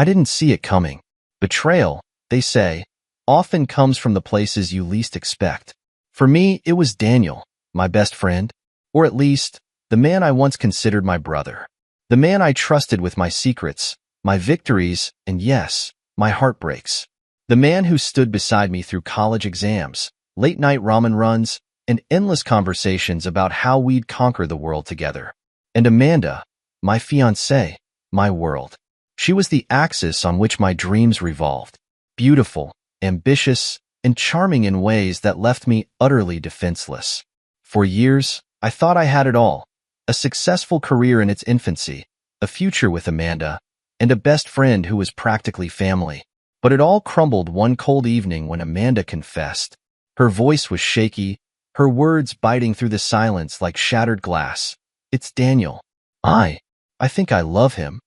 I didn't see it coming. Betrayal, they say, often comes from the places you least expect. For me, it was Daniel, my best friend, or at least, the man I once considered my brother. The man I trusted with my secrets, my victories, and yes, my heartbreaks. The man who stood beside me through college exams, late-night ramen runs, and endless conversations about how we'd conquer the world together. And Amanda, my fiancée, my world. She was the axis on which my dreams revolved. Beautiful, ambitious, and charming in ways that left me utterly defenseless. For years, I thought I had it all. A successful career in its infancy, a future with Amanda, and a best friend who was practically family. But it all crumbled one cold evening when Amanda confessed. Her voice was shaky, her words biting through the silence like shattered glass. It's Daniel. I think I love him.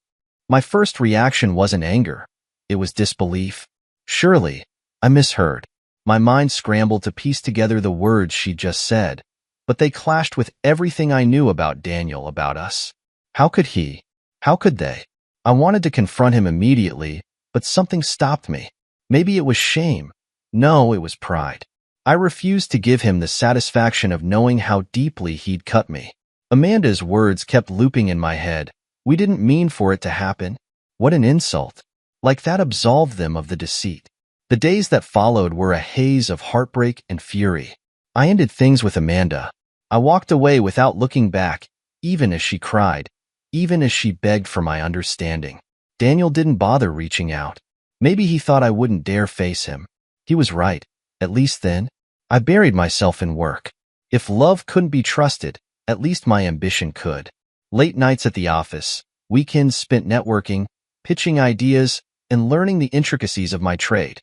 My first reaction wasn't anger. It was disbelief. Surely, I misheard. My mind scrambled to piece together the words she just said, but they clashed with everything I knew about Daniel, about us. How could he? How could they? I wanted to confront him immediately, but something stopped me. Maybe it was shame. No, it was pride. I refused to give him the satisfaction of knowing how deeply he'd cut me. Amanda's words kept looping in my head. We didn't mean for it to happen. What an insult. Like that absolved them of the deceit. The days that followed were a haze of heartbreak and fury. I ended things with Amanda. I walked away without looking back, even as she cried, even as she begged for my understanding. Daniel didn't bother reaching out. Maybe he thought I wouldn't dare face him. He was right, at least then. I buried myself in work. If love couldn't be trusted, at least my ambition could. Late nights at the office, weekends spent networking, pitching ideas, and learning the intricacies of my trade.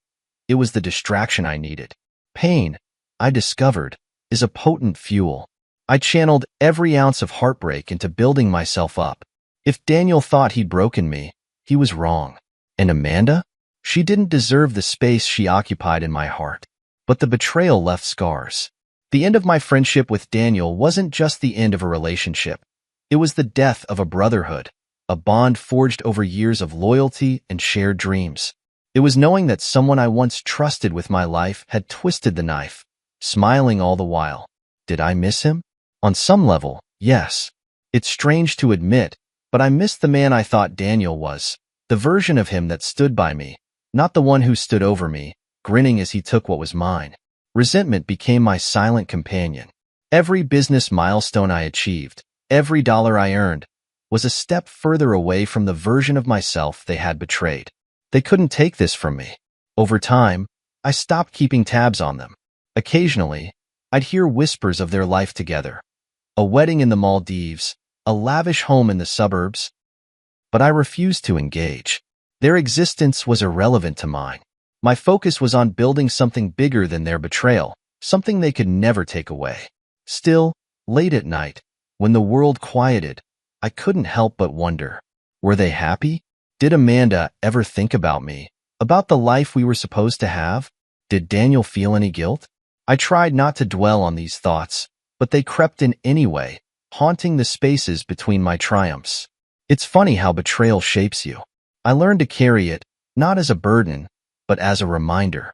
It was the distraction I needed. Pain, I discovered, is a potent fuel. I channeled every ounce of heartbreak into building myself up. If Daniel thought he'd broken me, he was wrong. And Amanda? She didn't deserve the space she occupied in my heart. But the betrayal left scars. The end of my friendship with Daniel wasn't just the end of a relationship. It was the death of a brotherhood, a bond forged over years of loyalty and shared dreams. It was knowing that someone I once trusted with my life had twisted the knife, smiling all the while. Did I miss him? On some level, yes. It's strange to admit, but I missed the man I thought Daniel was, the version of him that stood by me, not the one who stood over me, grinning as he took what was mine. Resentment became my silent companion. Every business milestone I achieved, every dollar I earned, was a step further away from the version of myself they had betrayed. They couldn't take this from me. Over time, I stopped keeping tabs on them. Occasionally, I'd hear whispers of their life together. A wedding in the Maldives, a lavish home in the suburbs. But I refused to engage. Their existence was irrelevant to mine. My focus was on building something bigger than their betrayal, something they could never take away. Still, late at night, when the world quieted, I couldn't help but wonder, were they happy? Did Amanda ever think about me, about the life we were supposed to have? Did Daniel feel any guilt? I tried not to dwell on these thoughts, but they crept in anyway, haunting the spaces between my triumphs. It's funny how betrayal shapes you. I learned to carry it, not as a burden, but as a reminder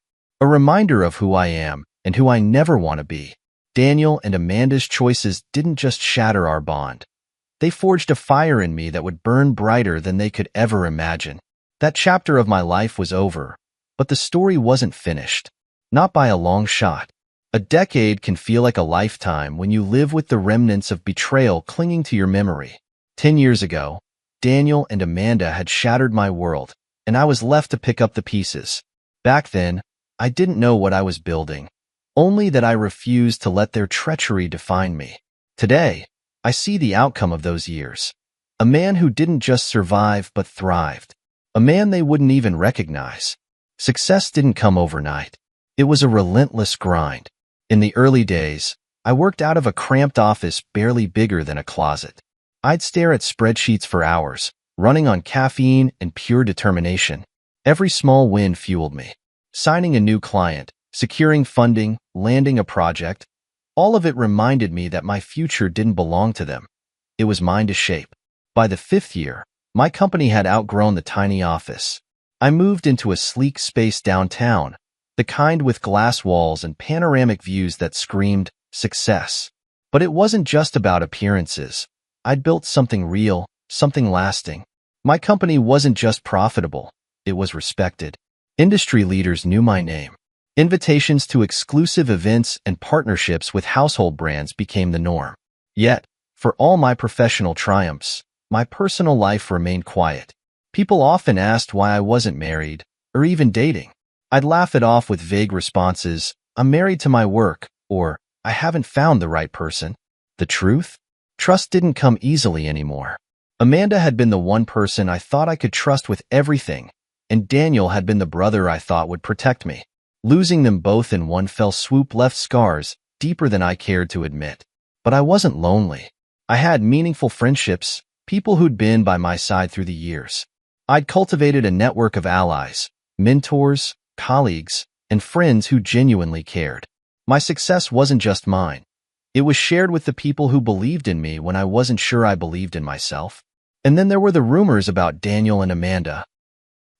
of who I am and who I never want to be. Daniel and Amanda's choices didn't just shatter our bond. They forged a fire in me that would burn brighter than they could ever imagine. That chapter of my life was over, but the story wasn't finished. Not by a long shot. A decade can feel like a lifetime when you live with the remnants of betrayal clinging to your memory. 10 years ago, Daniel and Amanda had shattered my world, and I was left to pick up the pieces. Back then, I didn't know what I was building, only that I refused to let their treachery define me. Today, I see the outcome of those years. A man who didn't just survive but thrived. A man they wouldn't even recognize. Success didn't come overnight. It was a relentless grind. In the early days, I worked out of a cramped office barely bigger than a closet. I'd stare at spreadsheets for hours, running on caffeine and pure determination. Every small win fueled me. Signing a new client, securing funding, landing a project, all of it reminded me that my future didn't belong to them. It was mine to shape. By the 5th year, my company had outgrown the tiny office. I moved into a sleek space downtown, the kind with glass walls and panoramic views that screamed success. But it wasn't just about appearances. I'd built something real, something lasting. My company wasn't just profitable, it was respected. Industry leaders knew my name. Invitations to exclusive events and partnerships with household brands became the norm. Yet, for all my professional triumphs, my personal life remained quiet. People often asked why I wasn't married, or even dating. I'd laugh it off with vague responses, "I'm married to my work," or "I haven't found the right person." The truth? Trust didn't come easily anymore. Amanda had been the one person I thought I could trust with everything, and Daniel had been the brother I thought would protect me. Losing them both in one fell swoop left scars deeper than I cared to admit. But I wasn't lonely. I had meaningful friendships, people who'd been by my side through the years. I'd cultivated a network of allies, mentors, colleagues, and friends who genuinely cared. My success wasn't just mine. It was shared with the people who believed in me when I wasn't sure I believed in myself. And then there were the rumors about Daniel and Amanda.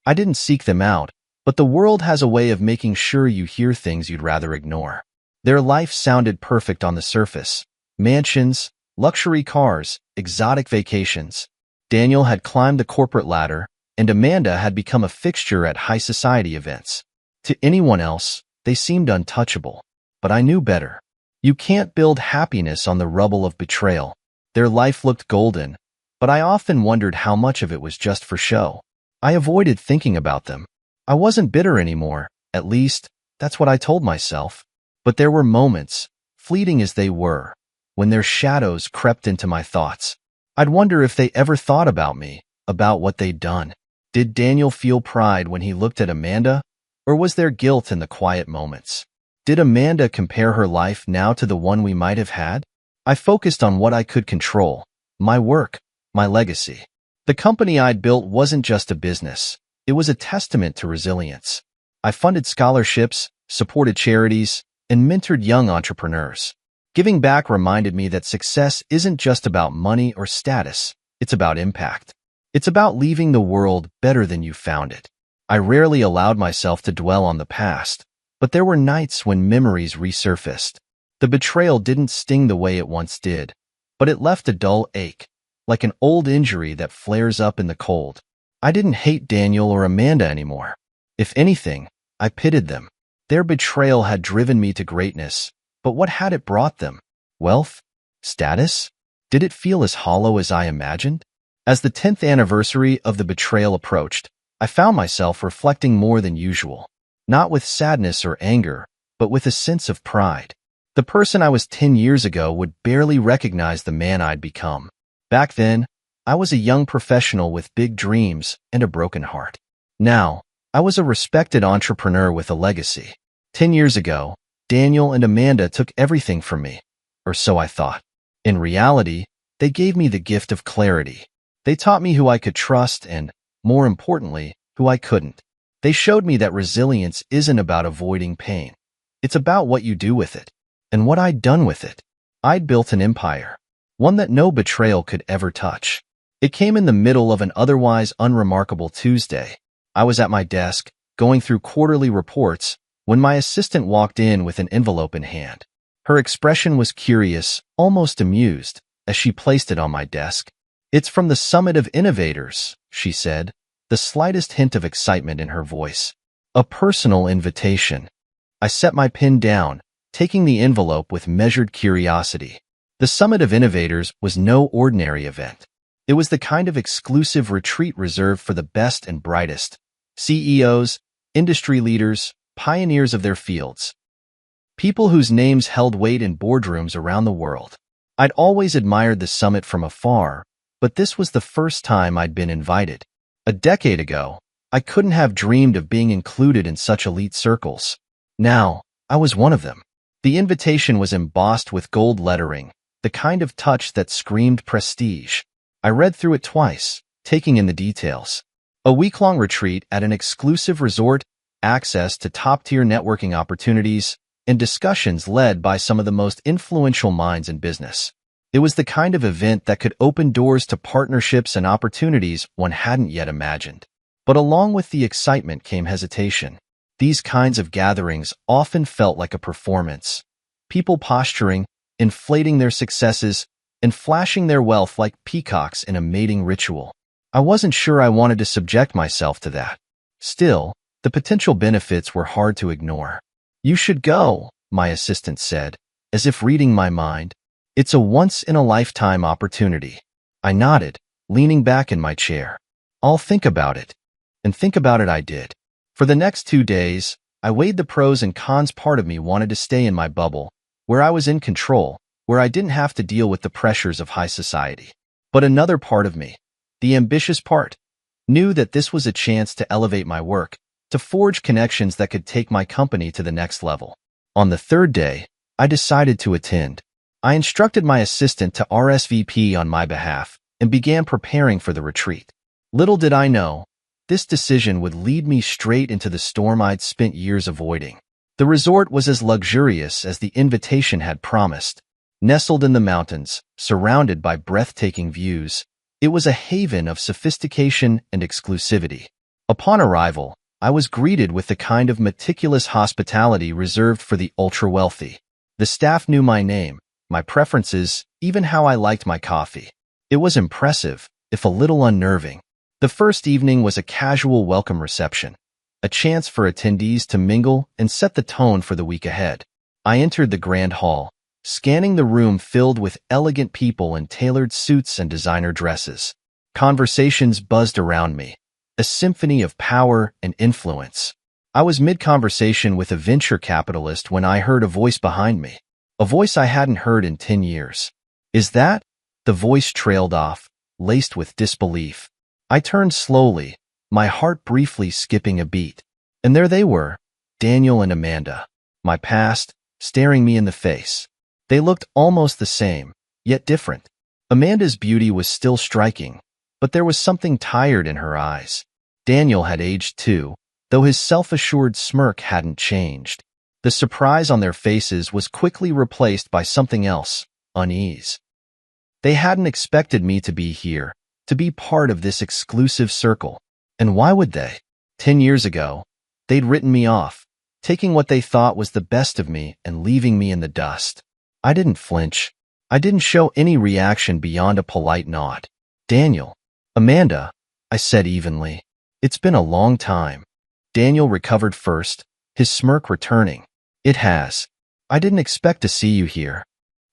I didn't seek them out, but the world has a way of making sure you hear things you'd rather ignore. Their life sounded perfect on the surface. Mansions, luxury cars, exotic vacations. Daniel had climbed the corporate ladder, and Amanda had become a fixture at high society events. To anyone else, they seemed untouchable. But I knew better. You can't build happiness on the rubble of betrayal. Their life looked golden, but I often wondered how much of it was just for show. I avoided thinking about them. I wasn't bitter anymore, at least, that's what I told myself. But there were moments, fleeting as they were, when their shadows crept into my thoughts. I'd wonder if they ever thought about me, about what they'd done. Did Daniel feel pride when he looked at Amanda, or was there guilt in the quiet moments? Did Amanda compare her life now to the one we might have had? I focused on what I could control, my work, my legacy. The company I'd built wasn't just a business. It was a testament to resilience. I funded scholarships, supported charities, and mentored young entrepreneurs. Giving back reminded me that success isn't just about money or status. It's about impact. It's about leaving the world better than you found it. I rarely allowed myself to dwell on the past, but there were nights when memories resurfaced. The betrayal didn't sting the way it once did, but it left a dull ache, like an old injury that flares up in the cold. I didn't hate Daniel or Amanda anymore. If anything, I pitied them. Their betrayal had driven me to greatness, but what had it brought them? Wealth? Status? Did it feel as hollow as I imagined? As the 10th anniversary of the betrayal approached, I found myself reflecting more than usual. Not with sadness or anger, but with a sense of pride. The person I was 10 years ago would barely recognize the man I'd become. Back then, I was a young professional with big dreams and a broken heart. Now, I was a respected entrepreneur with a legacy. 10 years ago, Daniel and Amanda took everything from me, or so I thought. In reality, they gave me the gift of clarity. They taught me who I could trust and, more importantly, who I couldn't. They showed me that resilience isn't about avoiding pain. It's about what you do with it, and what I'd done with it. I'd built an empire, one that no betrayal could ever touch. It came in the middle of an otherwise unremarkable Tuesday. I was at my desk, going through quarterly reports, when my assistant walked in with an envelope in hand. Her expression was curious, almost amused, as she placed it on my desk. "It's from the Summit of Innovators," she said, the slightest hint of excitement in her voice. A personal invitation. I set my pen down, taking the envelope with measured curiosity. The Summit of Innovators was no ordinary event. It was the kind of exclusive retreat reserved for the best and brightest. CEOs, industry leaders, pioneers of their fields. People whose names held weight in boardrooms around the world. I'd always admired the summit from afar, but this was the first time I'd been invited. A decade ago, I couldn't have dreamed of being included in such elite circles. Now, I was one of them. The invitation was embossed with gold lettering, the kind of touch that screamed prestige. I read through it twice, taking in the details. A week-long retreat at an exclusive resort, access to top-tier networking opportunities, and discussions led by some of the most influential minds in business. It was the kind of event that could open doors to partnerships and opportunities one hadn't yet imagined. But along with the excitement came hesitation. These kinds of gatherings often felt like a performance. People posturing, inflating their successes, and flashing their wealth like peacocks in a mating ritual. I wasn't sure I wanted to subject myself to that. Still, the potential benefits were hard to ignore. "You should go," my assistant said, as if reading my mind. "It's a once-in-a-lifetime opportunity." I nodded, leaning back in my chair. "I'll think about it." And think about it I did. For the next 2 days, I weighed the pros and cons. Part of me wanted to stay in my bubble, where I was in control, where I didn't have to deal with the pressures of high society. But another part of me, the ambitious part, knew that this was a chance to elevate my work, to forge connections that could take my company to the next level. On the 3rd day, I decided to attend. I instructed my assistant to RSVP on my behalf and began preparing for the retreat. Little did I know, this decision would lead me straight into the storm I'd spent years avoiding. The resort was as luxurious as the invitation had promised. Nestled in the mountains, surrounded by breathtaking views, it was a haven of sophistication and exclusivity. Upon arrival, I was greeted with the kind of meticulous hospitality reserved for the ultra-wealthy. The staff knew my name, my preferences, even how I liked my coffee. It was impressive, if a little unnerving. The first evening was a casual welcome reception, a chance for attendees to mingle and set the tone for the week ahead. I entered the grand hall, scanning the room filled with elegant people in tailored suits and designer dresses. Conversations buzzed around me, a symphony of power and influence. I was mid-conversation with a venture capitalist when I heard a voice behind me, a voice I hadn't heard in 10 years. "Is that?" The voice trailed off, laced with disbelief. I turned slowly, my heart briefly skipping a beat. And there they were, Daniel and Amanda, my past, staring me in the face. They looked almost the same, yet different. Amanda's beauty was still striking, but there was something tired in her eyes. Daniel had aged too, though his self-assured smirk hadn't changed. The surprise on their faces was quickly replaced by something else, unease. They hadn't expected me to be here, to be part of this exclusive circle. And why would they? 10 years ago, they'd written me off, taking what they thought was the best of me and leaving me in the dust. I didn't flinch. I didn't show any reaction beyond a polite nod. "Daniel." "Amanda," I said evenly. "It's been a long time." Daniel recovered first, his smirk returning. "It has. I didn't expect to see you here."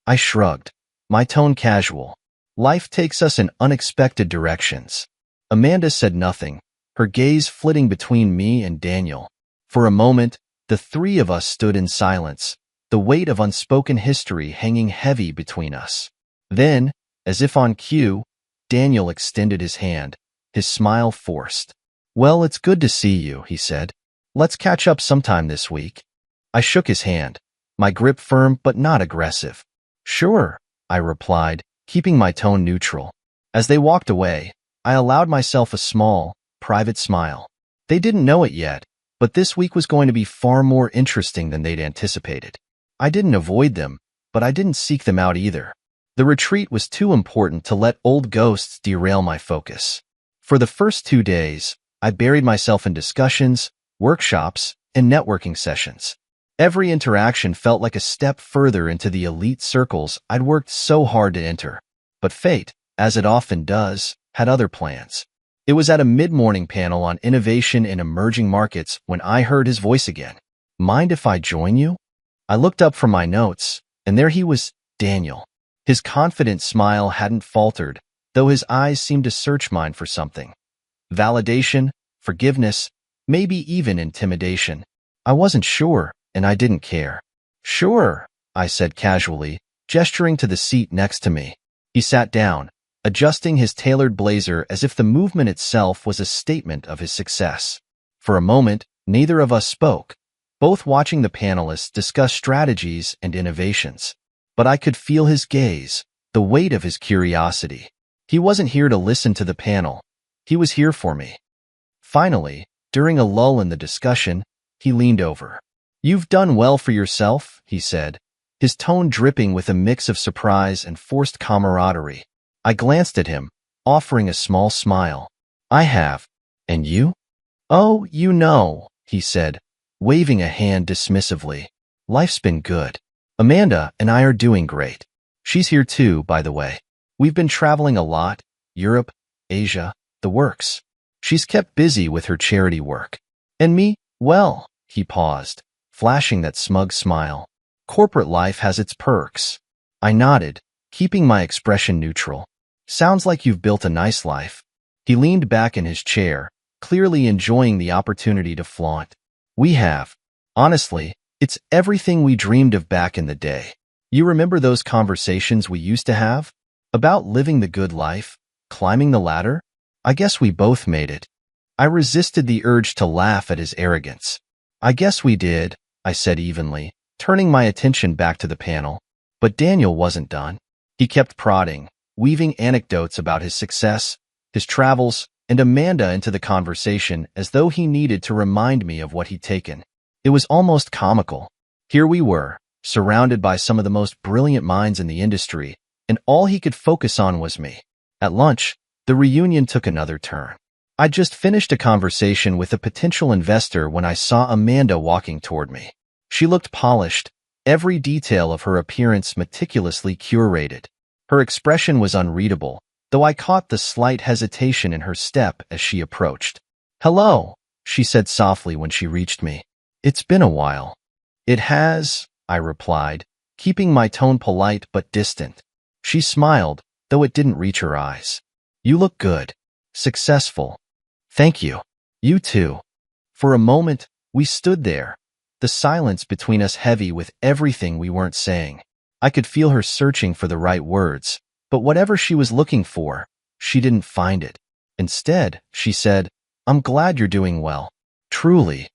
I shrugged, my tone casual. Life takes us in unexpected directions. Amanda said nothing, her gaze flitting between me and Daniel. For a moment, the three of us stood in silence, the weight of unspoken history hanging heavy between us. Then, as if on cue, Daniel extended his hand, his smile forced. "Well, it's good to see you," he said. "Let's catch up sometime this week." I shook his hand, my grip firm but not aggressive. "Sure," I replied, keeping my tone neutral. As they walked away, I allowed myself a small, private smile. They didn't know it yet, but this week was going to be far more interesting than they'd anticipated. I didn't avoid them, but I didn't seek them out either. The retreat was too important to let old ghosts derail my focus. For the first 2 days, I buried myself in discussions, workshops, and networking sessions. Every interaction felt like a step further into the elite circles I'd worked so hard to enter. But fate, as it often does, had other plans. It was at a mid-morning panel on innovation in emerging markets when I heard his voice again. "Mind if I join you?" I looked up from my notes, and there he was, Daniel. His confident smile hadn't faltered, though his eyes seemed to search mine for something. Validation, forgiveness, maybe even intimidation. I wasn't sure, and I didn't care. "Sure," I said casually, gesturing to the seat next to me. He sat down, adjusting his tailored blazer as if the movement itself was a statement of his success. For a moment, neither of us spoke, both watching the panelists discuss strategies and innovations. But I could feel his gaze, the weight of his curiosity. He wasn't here to listen to the panel. He was here for me. Finally, during a lull in the discussion, he leaned over. "You've done well for yourself," he said, his tone dripping with a mix of surprise and forced camaraderie. I glanced at him, offering a small smile. "I have. And you?" Oh, he said, waving a hand dismissively. Life's been good. Amanda and I are doing great. She's here too, by the way. We've been traveling a lot, Europe, Asia, the works. She's kept busy with her charity work. And me, well, he paused, flashing that smug smile. Corporate life has its perks. I nodded, keeping my expression neutral. Sounds like you've built a nice life. He leaned back in his chair, clearly enjoying the opportunity to flaunt. We have. Honestly, it's everything we dreamed of back in the day. You remember those conversations we used to have? About living the good life, climbing the ladder? I guess we both made it. I resisted the urge to laugh at his arrogance. I guess we did, I said evenly, turning my attention back to the panel. But Daniel wasn't done. He kept prodding, weaving anecdotes about his success, his travels, and Amanda into the conversation as though he needed to remind me of what he'd taken. It was almost comical. Here we were, surrounded by some of the most brilliant minds in the industry, and all he could focus on was me. At lunch, the reunion took another turn. I'd just finished a conversation with a potential investor when I saw Amanda walking toward me. She looked polished, every detail of her appearance meticulously curated. Her expression was unreadable, though I caught the slight hesitation in her step as she approached. "Hello," she said softly when she reached me. "It's been a while." "It has," I replied, keeping my tone polite but distant. She smiled, though it didn't reach her eyes. "You look good. Successful." "Thank you. You too." For a moment, we stood there, the silence between us heavy with everything we weren't saying. I could feel her searching for the right words, but whatever she was looking for, she didn't find it. Instead, she said, "I'm glad you're doing well. Truly."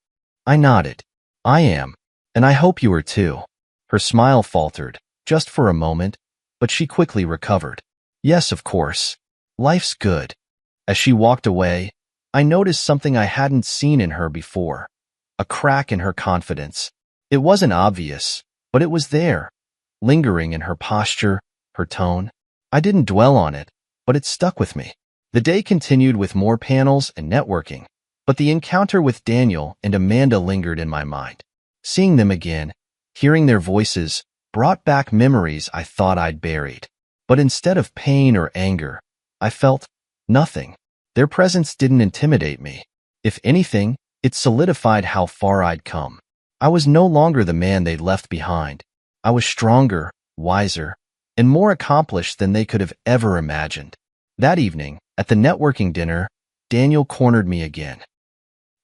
I nodded. "I am, and I hope you are too." Her smile faltered, just for a moment, but she quickly recovered. "Yes, of course. Life's good." As she walked away, I noticed something I hadn't seen in her before, a crack in her confidence. It wasn't obvious, but it was there, lingering in her posture, her tone. I didn't dwell on it, but it stuck with me. The day continued with more panels and networking, but the encounter with Daniel and Amanda lingered in my mind. Seeing them again, hearing their voices, brought back memories I thought I'd buried. But instead of pain or anger, I felt nothing. Their presence didn't intimidate me. If anything, it solidified how far I'd come. I was no longer the man they'd left behind. I was stronger, wiser, and more accomplished than they could have ever imagined. That evening, at the networking dinner, Daniel cornered me again.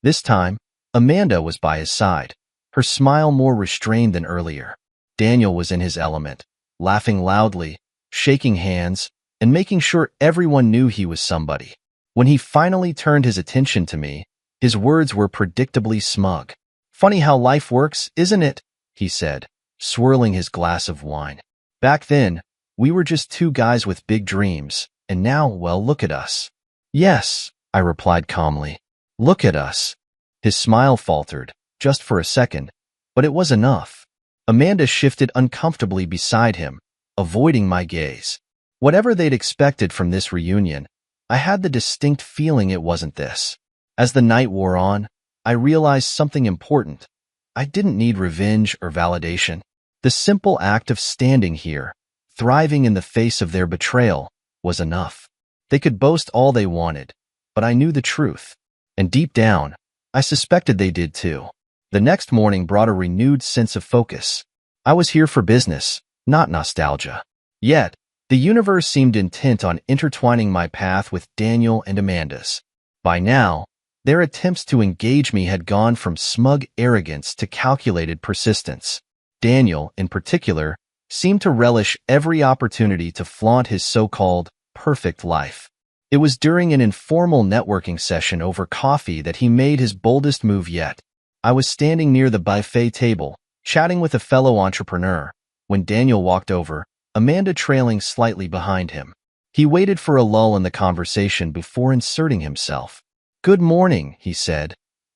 This time, Amanda was by his side, her smile more restrained than earlier. Daniel was in his element, laughing loudly, shaking hands, and making sure everyone knew he was somebody. When he finally turned his attention to me, his words were predictably smug. "Funny how life works, isn't it?" he said, swirling his glass of wine. "Back then, we were just two guys with big dreams, and now, well, look at us." "Yes," I replied calmly. "Look at us." His smile faltered, just for a second, but it was enough. Amanda shifted uncomfortably beside him, avoiding my gaze. Whatever they'd expected from this reunion, I had the distinct feeling it wasn't this. As the night wore on, I realized something important. I didn't need revenge or validation. The simple act of standing here, thriving in the face of their betrayal, was enough. They could boast all they wanted, but I knew the truth. And deep down, I suspected they did too. The next morning brought a renewed sense of focus. I was here for business, not nostalgia. Yet, the universe seemed intent on intertwining my path with Daniel and Amanda's. By now, their attempts to engage me had gone from smug arrogance to calculated persistence. Daniel, in particular, seemed to relish every opportunity to flaunt his so-called perfect life. It was during an informal networking session over coffee that he made his boldest move yet. I was standing near the buffet table, chatting with a fellow entrepreneur, when Daniel walked over, Amanda trailing slightly behind him. He waited for a lull in the conversation before inserting himself. "Good morning," he said,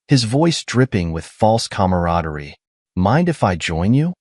his voice dripping with false camaraderie. "Mind if I join you?"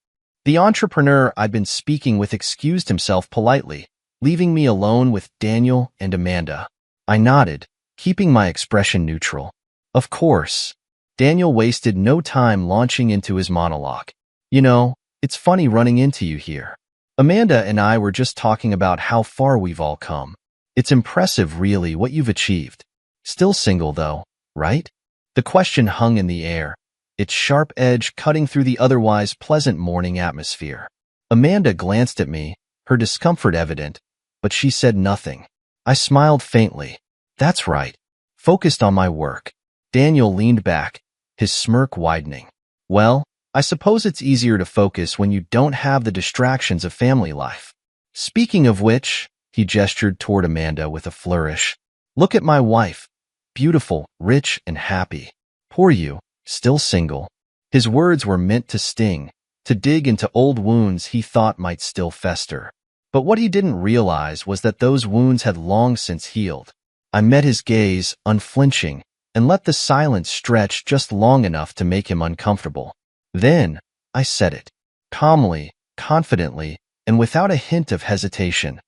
The entrepreneur I'd been speaking with excused himself politely, leaving me alone with Daniel and Amanda. I nodded, keeping my expression neutral. Of course. Daniel wasted no time launching into his monologue. You know, it's funny running into you here. Amanda and I were just talking about how far we've all come. It's impressive, really, what you've achieved. Still single, though, right? The question hung in the air, its sharp edge cutting through the otherwise pleasant morning atmosphere. Amanda glanced at me, her discomfort evident, but she said nothing. I smiled faintly. That's right. Focused on my work. Daniel leaned back, his smirk widening. Well, I suppose it's easier to focus when you don't have the distractions of family life. Speaking of which, he gestured toward Amanda with a flourish. Look at my wife. Beautiful, rich, and happy. Poor you, still single. His words were meant to sting, to dig into old wounds he thought might still fester. But what he didn't realize was that those wounds had long since healed. I met his gaze, unflinching, and let the silence stretch just long enough to make him uncomfortable. Then, I said it. Calmly, confidently, and without a hint of hesitation.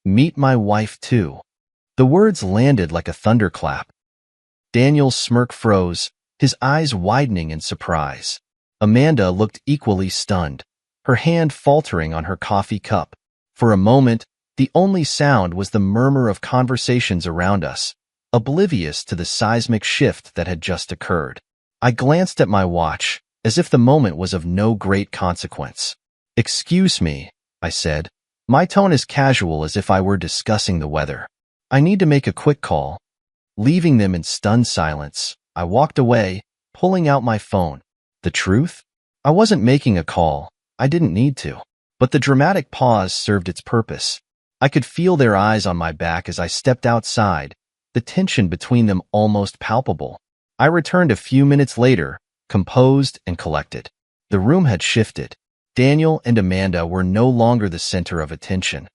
Meet my wife, too. The words landed like a thunderclap. Daniel's smirk froze, his eyes widening in surprise. Amanda looked equally stunned, her hand faltering on her coffee cup. For a moment, the only sound was the murmur of conversations around us, oblivious to the seismic shift that had just occurred. I glanced at my watch, as if the moment was of no great consequence. Excuse me, I said. My tone as casual as if I were discussing the weather. I need to make a quick call. Leaving them in stunned silence, I walked away, pulling out my phone. The truth? I wasn't making a call. I didn't need to. But the dramatic pause served its purpose. I could feel their eyes on my back as I stepped outside, the tension between them almost palpable. I returned a few minutes later, composed and collected. The room had shifted. Daniel and Amanda were no longer the center of attention.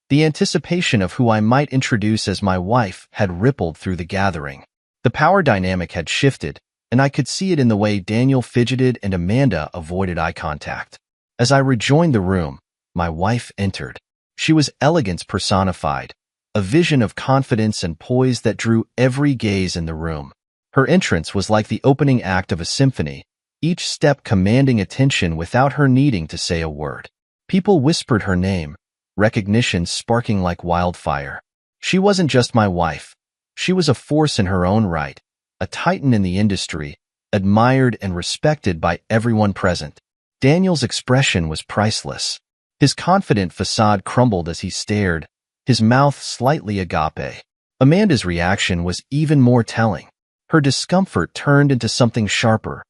The anticipation of who I might introduce as my wife had rippled through the gathering. The power dynamic had shifted, and I could see it in the way Daniel fidgeted and Amanda avoided eye contact. As I rejoined the room, my wife entered. She was elegance personified, a vision of confidence and poise that drew every gaze in the room. Her entrance was like the opening act of a symphony, each step commanding attention without her needing to say a word. People whispered her name, recognition sparking like wildfire. She wasn't just my wife. She was a force in her own right, a titan in the industry, admired and respected by everyone present. Daniel's expression was priceless. His confident facade crumbled as he stared, his mouth slightly agape. Amanda's reaction was even more telling. Her discomfort turned into something sharper.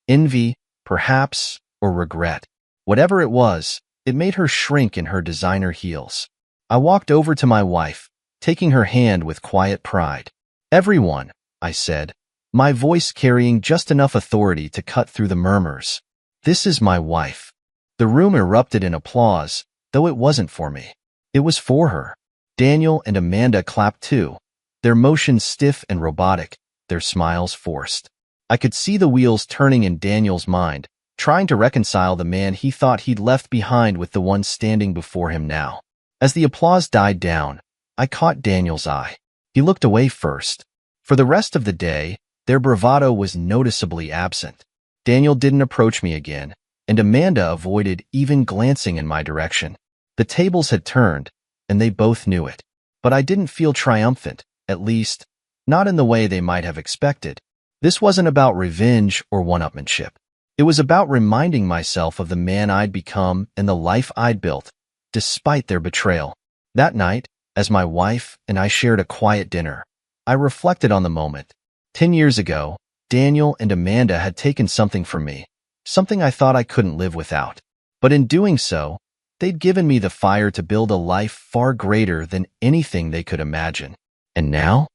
Envy, perhaps, or regret. Whatever it was, it made her shrink in her designer heels. I walked over to my wife, taking her hand with quiet pride. Everyone, I said, my voice carrying just enough authority to cut through the murmurs. This is my wife. The room erupted in applause, though it wasn't for me. It was for her. Daniel and Amanda clapped too, their motions stiff and robotic, their smiles forced. I could see the wheels turning in Daniel's mind, trying to reconcile the man he thought he'd left behind with the one standing before him now. As the applause died down, I caught Daniel's eye. He looked away first. For the rest of the day, their bravado was noticeably absent. Daniel didn't approach me again, and Amanda avoided even glancing in my direction. The tables had turned, and they both knew it. But I didn't feel triumphant, at least, not in the way they might have expected. This wasn't about revenge or one-upmanship. It was about reminding myself of the man I'd become and the life I'd built, despite their betrayal. That night, as my wife and I shared a quiet dinner, I reflected on the moment. 10 years ago, Daniel and Amanda had taken something from me, something I thought I couldn't live without. But in doing so, they'd given me the fire to build a life far greater than anything they could imagine. And now?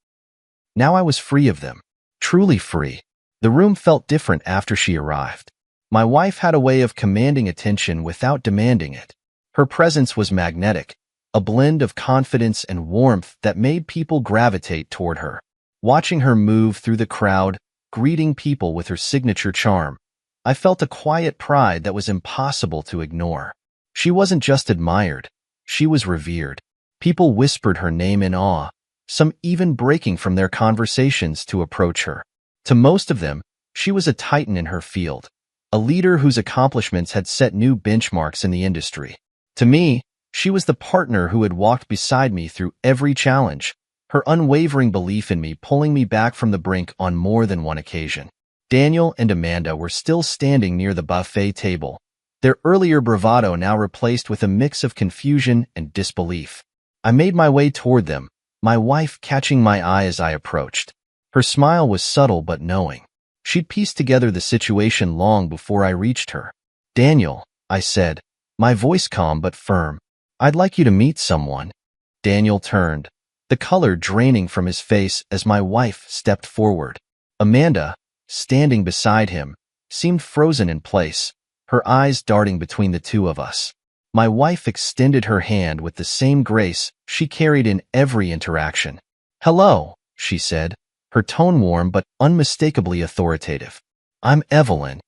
Now I was free of them. Truly free. The room felt different after she arrived. My wife had a way of commanding attention without demanding it. Her presence was magnetic, a blend of confidence and warmth that made people gravitate toward her. Watching her move through the crowd, greeting people with her signature charm, I felt a quiet pride that was impossible to ignore. She wasn't just admired, she was revered. People whispered her name in awe, some even breaking from their conversations to approach her. To most of them, she was a titan in her field, a leader whose accomplishments had set new benchmarks in the industry. To me, she was the partner who had walked beside me through every challenge, her unwavering belief in me pulling me back from the brink on more than one occasion. Daniel and Amanda were still standing near the buffet table, their earlier bravado now replaced with a mix of confusion and disbelief. I made my way toward them, my wife catching my eye as I approached. Her smile was subtle but knowing. She'd pieced together the situation long before I reached her. "Daniel," I said, my voice calm but firm, "I'd like you to meet someone." Daniel turned, the color draining from his face as my wife stepped forward. Amanda, standing beside him, seemed frozen in place, her eyes darting between the two of us. My wife extended her hand with the same grace she carried in every interaction. "Hello," she said, her tone warm but unmistakably authoritative. "I'm Evelyn."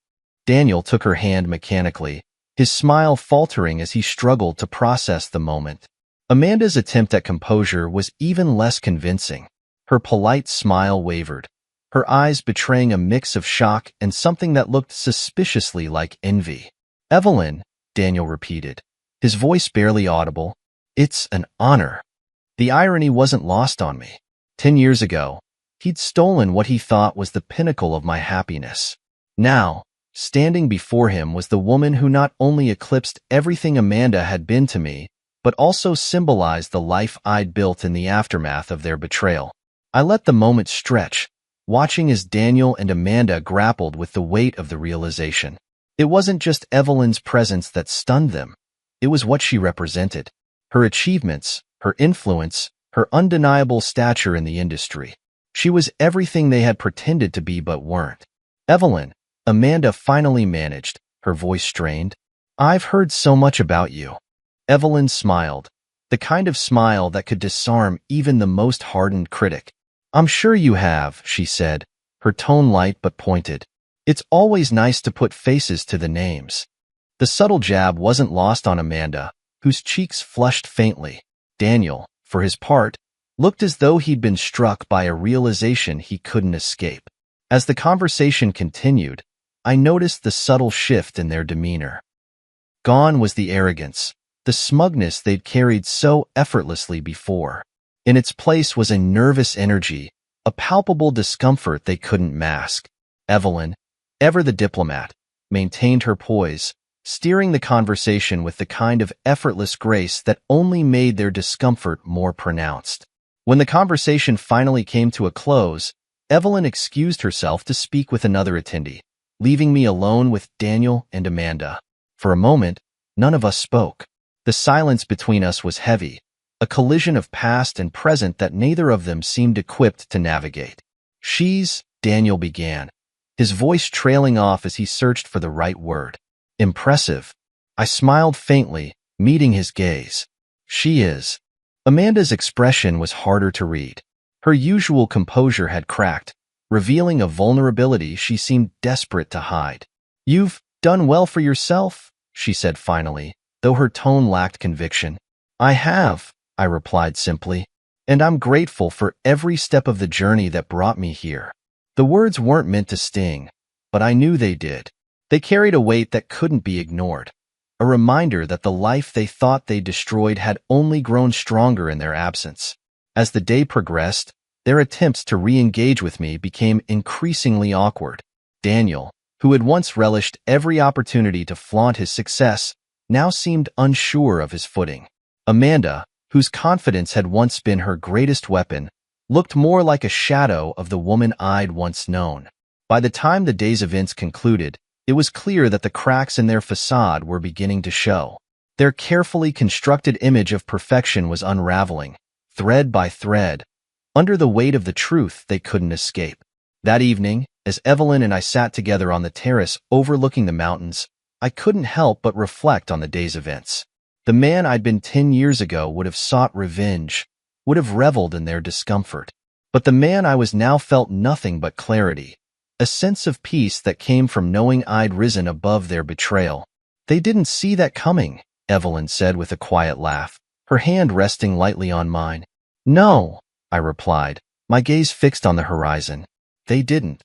Daniel took her hand mechanically, his smile faltering as he struggled to process the moment. Amanda's attempt at composure was even less convincing. Her polite smile wavered, her eyes betraying a mix of shock and something that looked suspiciously like envy. "Evelyn," Daniel repeated, his voice barely audible, "it's an honor." The irony wasn't lost on me. 10 years ago, he'd stolen what he thought was the pinnacle of my happiness. Now, standing before him was the woman who not only eclipsed everything Amanda had been to me, but also symbolized the life I'd built in the aftermath of their betrayal. I let the moment stretch, watching as Daniel and Amanda grappled with the weight of the realization. It wasn't just Evelyn's presence that stunned them. It was what she represented. Her achievements, her influence, her undeniable stature in the industry. She was everything they had pretended to be but weren't. "Evelyn," Amanda finally managed, her voice strained, "I've heard so much about you." Evelyn smiled, the kind of smile that could disarm even the most hardened critic. "I'm sure you have," she said, her tone light but pointed. "It's always nice to put faces to the names." The subtle jab wasn't lost on Amanda, whose cheeks flushed faintly. Daniel, for his part, looked as though he'd been struck by a realization he couldn't escape. As the conversation continued, I noticed the subtle shift in their demeanor. Gone was the arrogance, the smugness they'd carried so effortlessly before. In its place was a nervous energy, a palpable discomfort they couldn't mask. Evelyn, ever the diplomat, maintained her poise, steering the conversation with the kind of effortless grace that only made their discomfort more pronounced. When the conversation finally came to a close, Evelyn excused herself to speak with another attendee, leaving me alone with Daniel and Amanda. For a moment, none of us spoke. The silence between us was heavy, a collision of past and present that neither of them seemed equipped to navigate. Daniel began, his voice trailing off as he searched for the right word. "Impressive." I smiled faintly, meeting his gaze. "She is." Amanda's expression was harder to read. Her usual composure had cracked, revealing a vulnerability she seemed desperate to hide. "You've done well for yourself," she said finally, though her tone lacked conviction. "I have," I replied simply, "and I'm grateful for every step of the journey that brought me here." The words weren't meant to sting, but I knew they did. They carried a weight that couldn't be ignored, a reminder that the life they thought they destroyed had only grown stronger in their absence. As the day progressed, their attempts to re-engage with me became increasingly awkward. Daniel, who had once relished every opportunity to flaunt his success, now seemed unsure of his footing. Amanda, whose confidence had once been her greatest weapon, looked more like a shadow of the woman I'd once known. By the time the day's events concluded, it was clear that the cracks in their facade were beginning to show. Their carefully constructed image of perfection was unraveling, thread by thread, under the weight of the truth they couldn't escape. That evening, as Evelyn and I sat together on the terrace overlooking the mountains, I couldn't help but reflect on the day's events. The man I'd been 10 years ago would have sought revenge, would have reveled in their discomfort. But the man I was now felt nothing but clarity, a sense of peace that came from knowing I'd risen above their betrayal. "They didn't see that coming," Evelyn said with a quiet laugh, her hand resting lightly on mine. "No," I replied, my gaze fixed on the horizon. "They didn't.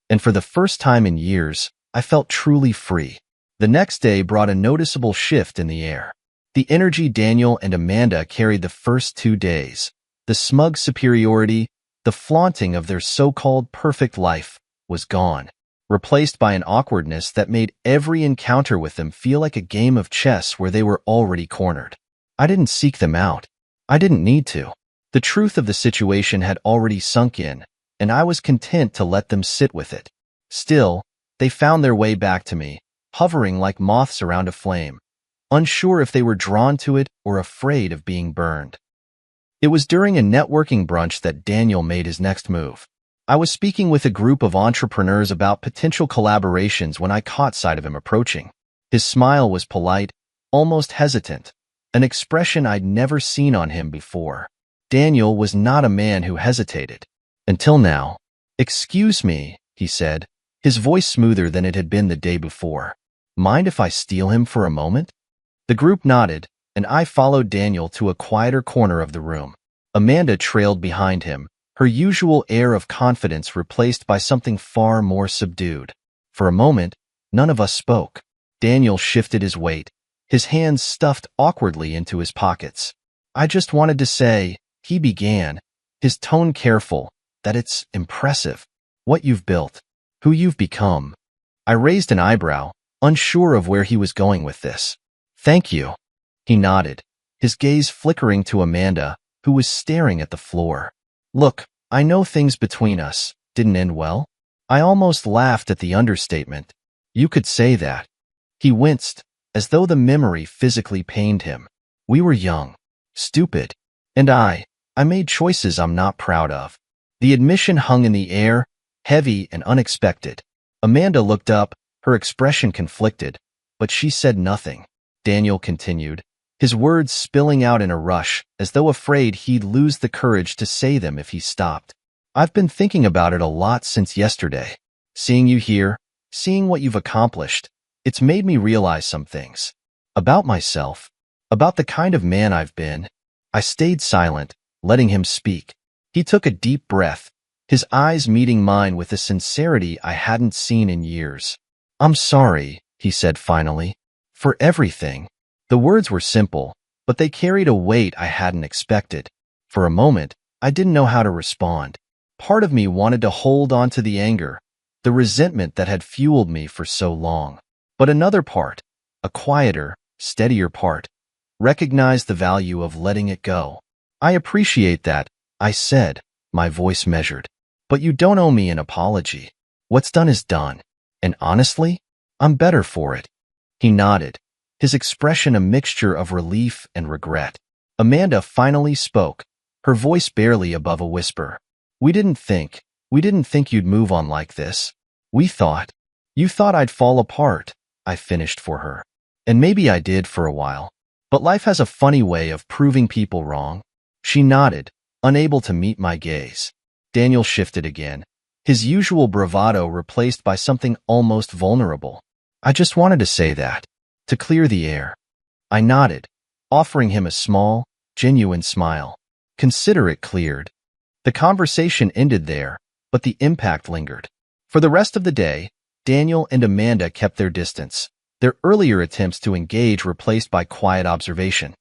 And for the first time in years, I felt truly free. The next day brought a noticeable shift in the air. The energy Daniel and Amanda carried the first 2 days, the smug superiority, the flaunting of their so-called perfect life, was gone, replaced by an awkwardness that made every encounter with them feel like a game of chess where they were already cornered. I didn't seek them out. I didn't need to. The truth of the situation had already sunk in, and I was content to let them sit with it. Still, they found their way back to me, hovering like moths around a flame, unsure if they were drawn to it or afraid of being burned. It was during a networking brunch that Daniel made his next move. I was speaking with a group of entrepreneurs about potential collaborations when I caught sight of him approaching. His smile was polite, almost hesitant, an expression I'd never seen on him before. Daniel was not a man who hesitated. Until now. "Excuse me," he said, his voice smoother than it had been the day before. "Mind if I steal him for a moment?" The group nodded, and I followed Daniel to a quieter corner of the room. Amanda trailed behind him, her usual air of confidence replaced by something far more subdued. For a moment, none of us spoke. Daniel shifted his weight, his hands stuffed awkwardly into his pockets. "I just wanted to say," he began, his tone careful, "that it's impressive. What you've built. Who you've become." I raised an eyebrow, unsure of where he was going with this. "Thank you." He nodded, his gaze flickering to Amanda, who was staring at the floor. "Look, I know things between us didn't end well." I almost laughed at the understatement. "You could say that." He winced, as though the memory physically pained him. "We were young, stupid, and I made choices I'm not proud of." The admission hung in the air, heavy and unexpected. Amanda looked up, her expression conflicted, but she said nothing. Daniel continued, his words spilling out in a rush, as though afraid he'd lose the courage to say them if he stopped. "I've been thinking about it a lot since yesterday. Seeing you here, seeing what you've accomplished, it's made me realize some things. About myself, about the kind of man I've been." I stayed silent, letting him speak. He took a deep breath, his eyes meeting mine with a sincerity I hadn't seen in years. "I'm sorry," he said finally, "for everything." The words were simple, but they carried a weight I hadn't expected. For a moment, I didn't know how to respond. Part of me wanted to hold on to the anger, the resentment that had fueled me for so long. But another part, a quieter, steadier part, recognized the value of letting it go. "I appreciate that," I said, my voice measured. "But you don't owe me an apology. What's done is done. And honestly, I'm better for it." He nodded, his expression a mixture of relief and regret. Amanda finally spoke, her voice barely above a whisper. We didn't think you'd move on like this. You thought I'd fall apart," I finished for her. "And maybe I did for a while. But life has a funny way of proving people wrong." She nodded, unable to meet my gaze. Daniel shifted again, his usual bravado replaced by something almost vulnerable. "I just wanted to say that, to clear the air." I nodded, offering him a small, genuine smile. "Consider it cleared." The conversation ended there, but the impact lingered. For the rest of the day, Daniel and Amanda kept their distance, their earlier attempts to engage replaced by quiet observation.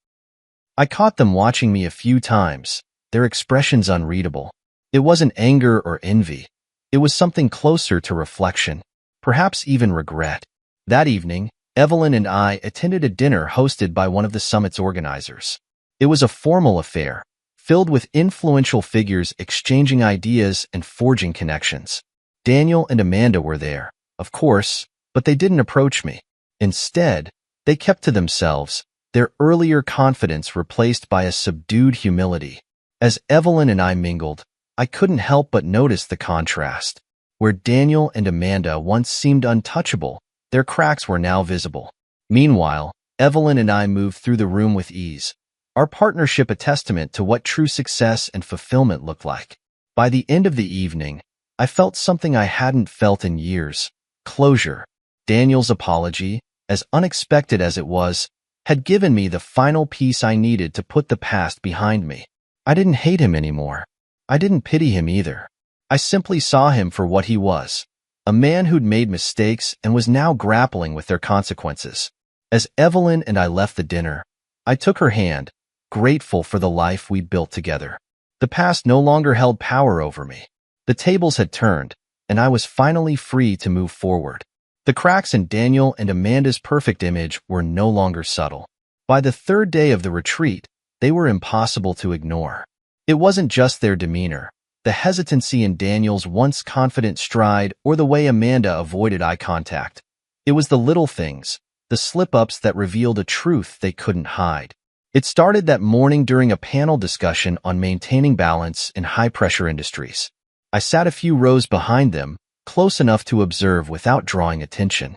I caught them watching me a few times, their expressions unreadable. It wasn't anger or envy. It was something closer to reflection, perhaps even regret. That evening, Evelyn and I attended a dinner hosted by one of the summit's organizers. It was a formal affair, filled with influential figures exchanging ideas and forging connections. Daniel and Amanda were there, of course, but they didn't approach me. Instead, they kept to themselves, their earlier confidence replaced by a subdued humility. As Evelyn and I mingled, I couldn't help but notice the contrast. Where Daniel and Amanda once seemed untouchable, their cracks were now visible. Meanwhile, Evelyn and I moved through the room with ease, our partnership a testament to what true success and fulfillment looked like. By the end of the evening, I felt something I hadn't felt in years: closure. Daniel's apology, as unexpected as it was, had given me the final piece I needed to put the past behind me. I didn't hate him anymore. I didn't pity him either. I simply saw him for what he was, a man who'd made mistakes and was now grappling with their consequences. As Evelyn and I left the dinner, I took her hand, grateful for the life we'd built together. The past no longer held power over me. The tables had turned, and I was finally free to move forward. The cracks in Daniel and Amanda's perfect image were no longer subtle. By the third day of the retreat, they were impossible to ignore. It wasn't just their demeanor, the hesitancy in Daniel's once confident stride, or the way Amanda avoided eye contact. It was the little things, the slip-ups that revealed a truth they couldn't hide. It started that morning during a panel discussion on maintaining balance in high-pressure industries. I sat a few rows behind them, close enough to observe without drawing attention.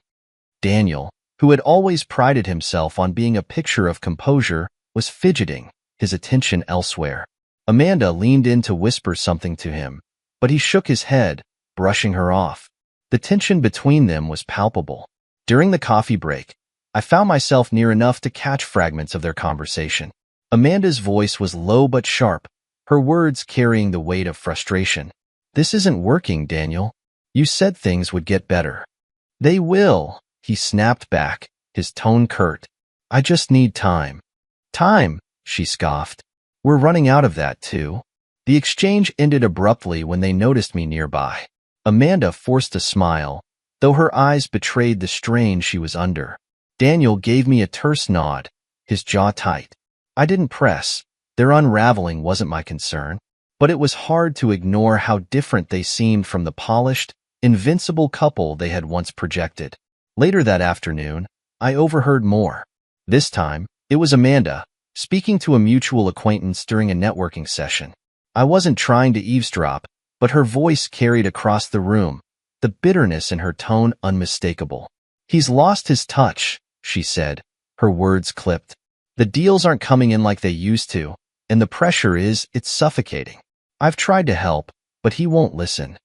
Daniel, who had always prided himself on being a picture of composure, was fidgeting, his attention elsewhere. Amanda leaned in to whisper something to him, but he shook his head, brushing her off. The tension between them was palpable. During the coffee break, I found myself near enough to catch fragments of their conversation. Amanda's voice was low but sharp, her words carrying the weight of frustration. "This isn't working, Daniel. You said things would get better." "They will," he snapped back, his tone curt. "I just need time." "Time," she scoffed. "We're running out of that, too." The exchange ended abruptly when they noticed me nearby. Amanda forced a smile, though her eyes betrayed the strain she was under. Daniel gave me a terse nod, his jaw tight. I didn't press. Their unraveling wasn't my concern. But it was hard to ignore how different they seemed from the polished, invincible couple they had once projected. Later that afternoon, I overheard more. This time, it was Amanda, speaking to a mutual acquaintance during a networking session. I wasn't trying to eavesdrop, but her voice carried across the room, the bitterness in her tone unmistakable. "He's lost his touch," she said, her words clipped. "The deals aren't coming in like they used to, and the pressure it's suffocating. I've tried to help, but he won't listen."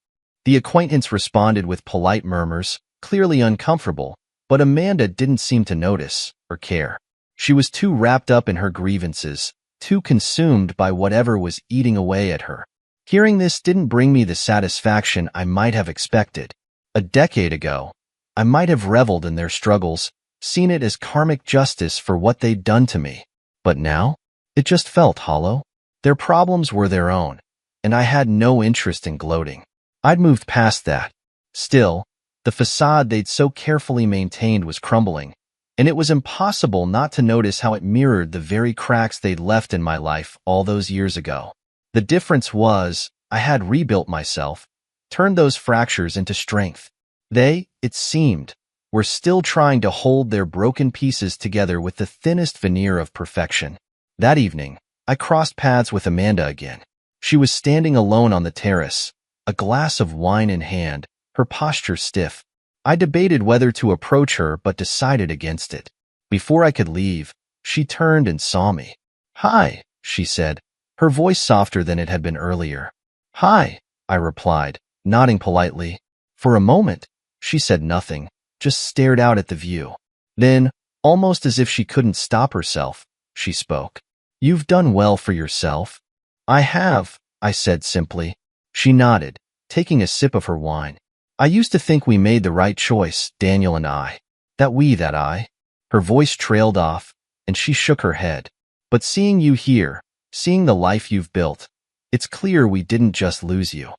The acquaintance responded with polite murmurs, clearly uncomfortable, but Amanda didn't seem to notice or care. She was too wrapped up in her grievances, too consumed by whatever was eating away at her. Hearing this didn't bring me the satisfaction I might have expected. A decade ago, I might have reveled in their struggles, seen it as karmic justice for what they'd done to me. But now, it just felt hollow. Their problems were their own, and I had no interest in gloating. I'd moved past that. Still, the facade they'd so carefully maintained was crumbling, and it was impossible not to notice how it mirrored the very cracks they'd left in my life all those years ago. The difference was, I had rebuilt myself, turned those fractures into strength. They, it seemed, were still trying to hold their broken pieces together with the thinnest veneer of perfection. That evening, I crossed paths with Amanda again. She was standing alone on the terrace, a glass of wine in hand, her posture stiff. I debated whether to approach her but decided against it. Before I could leave, she turned and saw me. "Hi," she said, her voice softer than it had been earlier. "Hi," I replied, nodding politely. For a moment, she said nothing, just stared out at the view. Then, almost as if she couldn't stop herself, she spoke. "You've done well for yourself." "I have," I said simply. She nodded, taking a sip of her wine. "I used to think we made the right choice, Daniel and I. That I." Her voice trailed off, and she shook her head. "But seeing you here, seeing the life you've built, it's clear we didn't just lose you.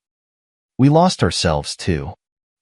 We lost ourselves, too."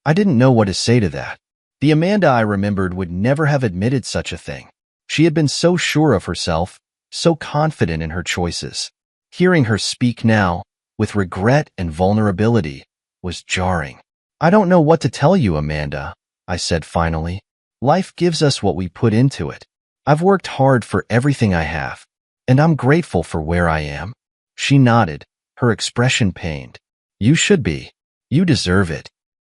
I didn't know what to say to that. The Amanda I remembered would never have admitted such a thing. She had been so sure of herself, so confident in her choices. Hearing her speak now, with regret and vulnerability, was jarring. "I don't know what to tell you, Amanda," I said finally. "Life gives us what we put into it. I've worked hard for everything I have, and I'm grateful for where I am." She nodded, her expression pained. "You should be. You deserve it."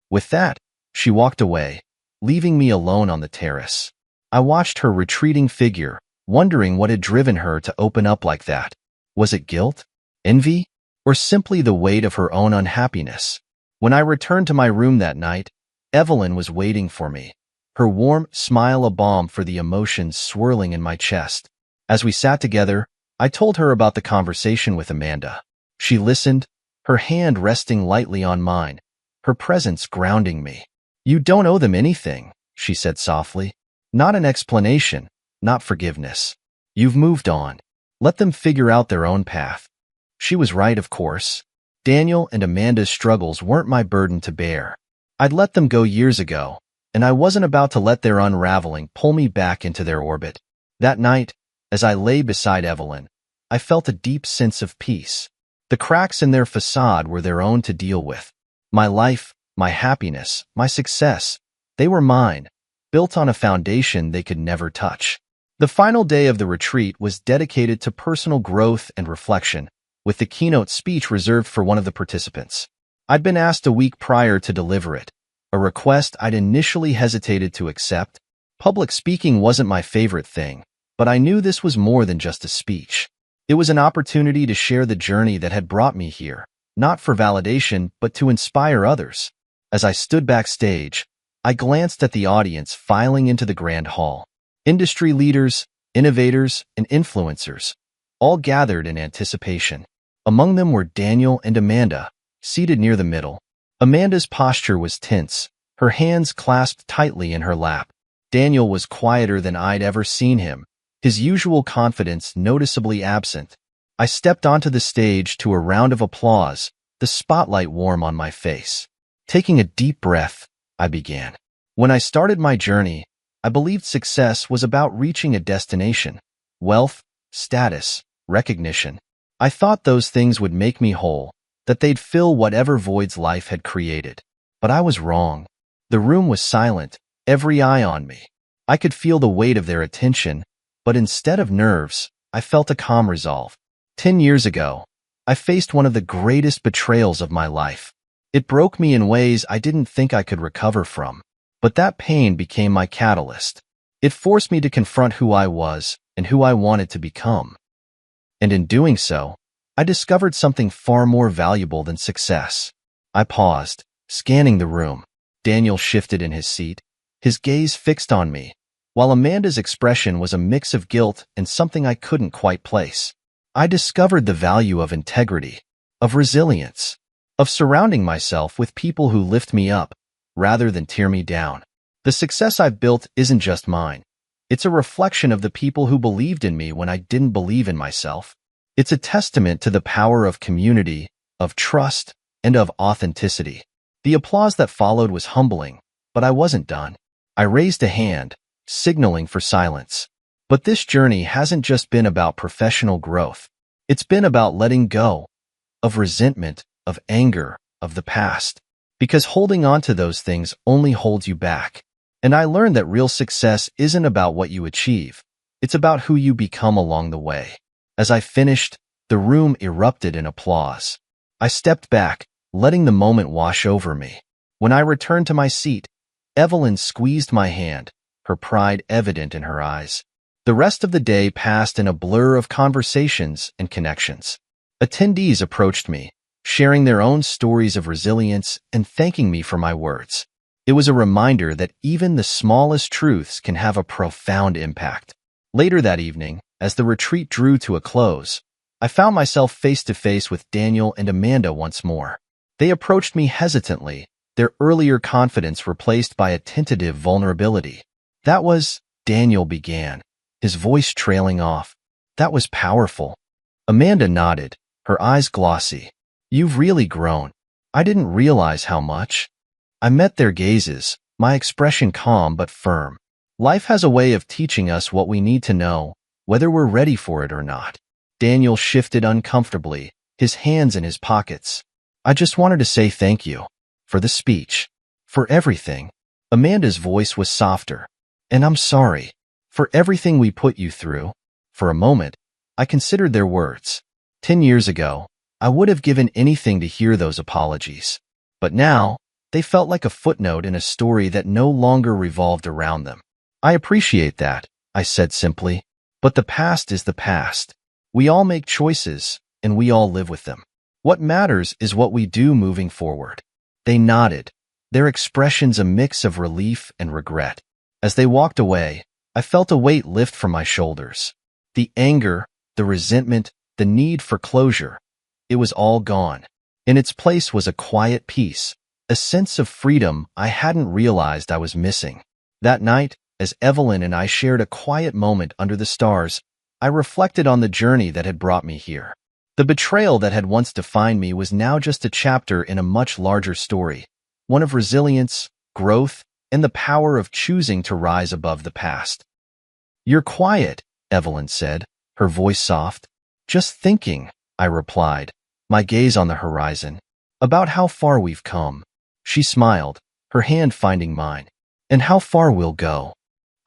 With that, she walked away, leaving me alone on the terrace. I watched her retreating figure, wondering what had driven her to open up like that. Was it guilt, envy, or simply the weight of her own unhappiness? When I returned to my room that night, Evelyn was waiting for me, her warm smile a balm for the emotions swirling in my chest. As we sat together, I told her about the conversation with Amanda. She listened, her hand resting lightly on mine, her presence grounding me. You don't owe them anything, she said softly. Not an explanation, not forgiveness. You've moved on. Let them figure out their own path. She was right, of course. Daniel and Amanda's struggles weren't my burden to bear. I'd let them go years ago, and I wasn't about to let their unraveling pull me back into their orbit. That night, as I lay beside Evelyn, I felt a deep sense of peace. The cracks in their facade were their own to deal with. My life, my happiness, my success, they were mine, built on a foundation they could never touch. The final day of the retreat was dedicated to personal growth and reflection, with the keynote speech reserved for one of the participants. I'd been asked a week prior to deliver it, a request I'd initially hesitated to accept. Public speaking wasn't my favorite thing, but I knew this was more than just a speech. It was an opportunity to share the journey that had brought me here, not for validation, but to inspire others. As I stood backstage, I glanced at the audience filing into the grand hall. Industry leaders, innovators, and influencers, all gathered in anticipation. Among them were Daniel and Amanda, seated near the middle. Amanda's posture was tense, her hands clasped tightly in her lap. Daniel was quieter than I'd ever seen him, his usual confidence noticeably absent. I stepped onto the stage to a round of applause, the spotlight warm on my face. Taking a deep breath, I began. When I started my journey, I believed success was about reaching a destination. Wealth, status, recognition. I thought those things would make me whole, that they'd fill whatever voids life had created. But I was wrong. The room was silent, every eye on me. I could feel the weight of their attention, but instead of nerves, I felt a calm resolve. 10 years ago, I faced one of the greatest betrayals of my life. It broke me in ways I didn't think I could recover from. But that pain became my catalyst. It forced me to confront who I was and who I wanted to become. And in doing so, I discovered something far more valuable than success. I paused, scanning the room. Daniel shifted in his seat, his gaze fixed on me, while Amanda's expression was a mix of guilt and something I couldn't quite place. I discovered the value of integrity, of resilience, of surrounding myself with people who lift me up, rather than tear me down. The success I've built isn't just mine. It's a reflection of the people who believed in me when I didn't believe in myself. It's a testament to the power of community, of trust, and of authenticity. The applause that followed was humbling, but I wasn't done. I raised a hand, signaling for silence. But this journey hasn't just been about professional growth. It's been about letting go of resentment, of anger, of the past. Because holding on to those things only holds you back. And I learned that real success isn't about what you achieve. It's about who you become along the way. As I finished, the room erupted in applause. I stepped back, letting the moment wash over me. When I returned to my seat, Evelyn squeezed my hand, her pride evident in her eyes. The rest of the day passed in a blur of conversations and connections. Attendees approached me, sharing their own stories of resilience and thanking me for my words. It was a reminder that even the smallest truths can have a profound impact. Later that evening, as the retreat drew to a close, I found myself face to face with Daniel and Amanda once more. They approached me hesitantly, their earlier confidence replaced by a tentative vulnerability. Daniel began, his voice trailing off. That was powerful. Amanda nodded, her eyes glossy. You've really grown. I didn't realize how much. I met their gazes, my expression calm but firm. Life has a way of teaching us what we need to know, whether we're ready for it or not. Daniel shifted uncomfortably, his hands in his pockets. I just wanted to say thank you. For the speech. For everything. Amanda's voice was softer. And I'm sorry. For everything we put you through. For a moment, I considered their words. 10 years ago, I would have given anything to hear those apologies. But now, they felt like a footnote in a story that no longer revolved around them. I appreciate that, I said simply. But the past is the past. We all make choices, and we all live with them. What matters is what we do moving forward. They nodded, their expressions a mix of relief and regret. As they walked away, I felt a weight lift from my shoulders. The anger, the resentment, the need for closure. It was all gone. In its place was a quiet peace, a sense of freedom I hadn't realized I was missing. That night, as Evelyn and I shared a quiet moment under the stars, I reflected on the journey that had brought me here. The betrayal that had once defined me was now just a chapter in a much larger story, one of resilience, growth, and the power of choosing to rise above the past. "You're quiet," Evelyn said, her voice soft. "Just thinking," I replied, my gaze on the horizon, "about how far we've come." She smiled, her hand finding mine. "And how far we'll go."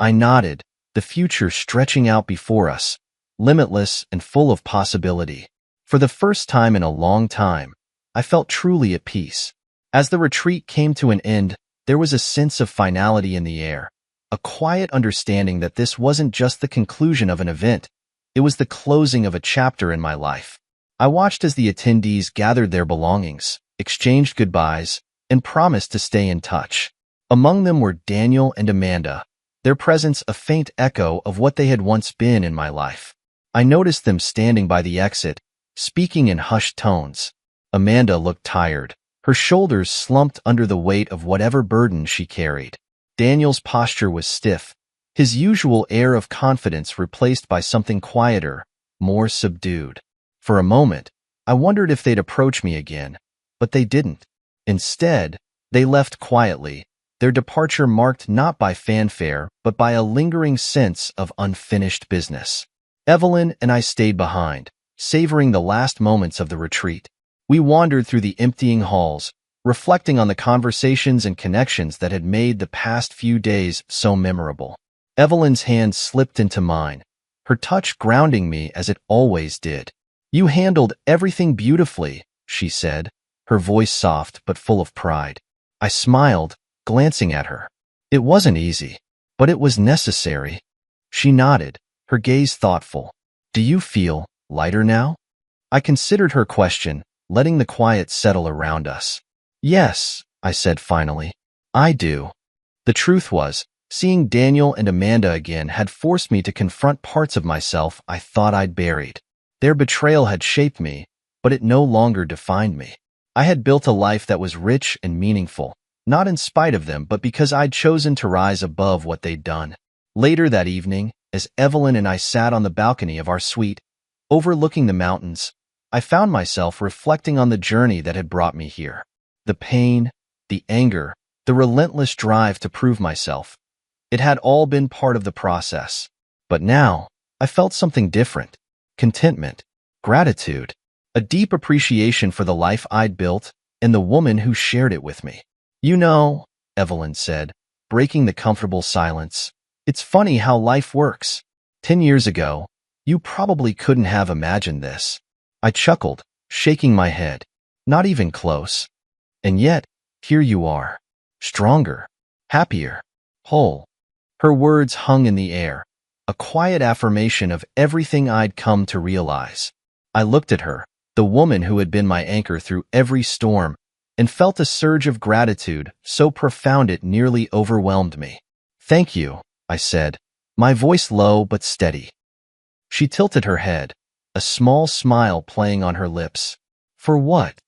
I nodded, the future stretching out before us, limitless and full of possibility. For the first time in a long time, I felt truly at peace. As the retreat came to an end, there was a sense of finality in the air, a quiet understanding that this wasn't just the conclusion of an event, it was the closing of a chapter in my life. I watched as the attendees gathered their belongings, exchanged goodbyes, and promised to stay in touch. Among them were Daniel and Amanda, their presence a faint echo of what they had once been in my life. I noticed them standing by the exit, speaking in hushed tones. Amanda looked tired, her shoulders slumped under the weight of whatever burden she carried. Daniel's posture was stiff, his usual air of confidence replaced by something quieter, more subdued. For a moment, I wondered if they'd approach me again, but they didn't. Instead, they left quietly, their departure marked not by fanfare, but by a lingering sense of unfinished business. Evelyn and I stayed behind, savoring the last moments of the retreat. We wandered through the emptying halls, reflecting on the conversations and connections that had made the past few days so memorable. Evelyn's hand slipped into mine, her touch grounding me as it always did. "You handled everything beautifully," she said, her voice soft but full of pride. I smiled, glancing at her. "It wasn't easy, but it was necessary." She nodded, her gaze thoughtful. "Do you feel lighter now?" I considered her question, letting the quiet settle around us. "Yes," I said finally. "I do." The truth was, seeing Daniel and Amanda again had forced me to confront parts of myself I thought I'd buried. Their betrayal had shaped me, but it no longer defined me. I had built a life that was rich and meaningful, not in spite of them, but because I'd chosen to rise above what they'd done. Later that evening, as Evelyn and I sat on the balcony of our suite, overlooking the mountains, I found myself reflecting on the journey that had brought me here. The pain, the anger, the relentless drive to prove myself. It had all been part of the process. But now, I felt something different. Contentment, gratitude, a deep appreciation for the life I'd built and the woman who shared it with me. "You know," Evelyn said, breaking the comfortable silence, "it's funny how life works. 10 years ago, you probably couldn't have imagined this." I chuckled, shaking my head. "Not even close. And yet, here you are. Stronger, happier, whole." Her words hung in the air, a quiet affirmation of everything I'd come to realize. I looked at her, the woman who had been my anchor through every storm, and felt a surge of gratitude so profound it nearly overwhelmed me. "Thank you," I said, my voice low but steady. She tilted her head, a small smile playing on her lips. "For what?"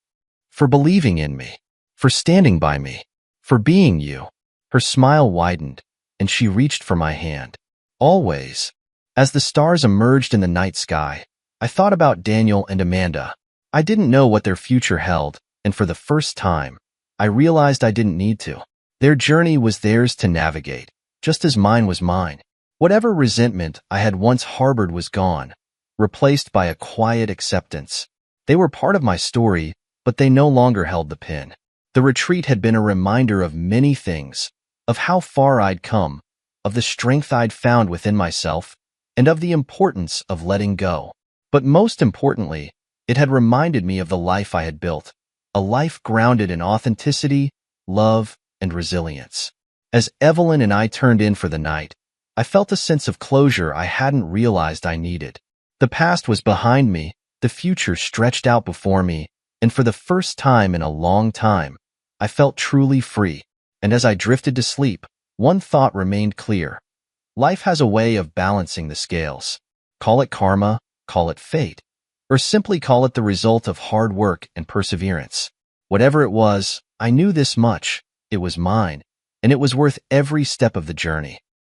"For believing in me. For standing by me. For being you." Her smile widened, and she reached for my hand. "Always." As the stars emerged in the night sky, I thought about Daniel and Amanda. I didn't know what their future held, and for the first time, I realized I didn't need to. Their journey was theirs to navigate, just as mine was mine. Whatever resentment I had once harbored was gone, replaced by a quiet acceptance. They were part of my story, but they no longer held the pen. The retreat had been a reminder of many things, of how far I'd come, of the strength I'd found within myself, and of the importance of letting go. But most importantly, it had reminded me of the life I had built, a life grounded in authenticity, love, and resilience. As Evelyn and I turned in for the night, I felt a sense of closure I hadn't realized I needed. The past was behind me, the future stretched out before me, and for the first time in a long time, I felt truly free. And as I drifted to sleep, one thought remained clear. Life has a way of balancing the scales. Call it karma, call it fate, or simply call it the result of hard work and perseverance. Whatever it was, I knew this much. It was mine, and it was worth every step of the journey.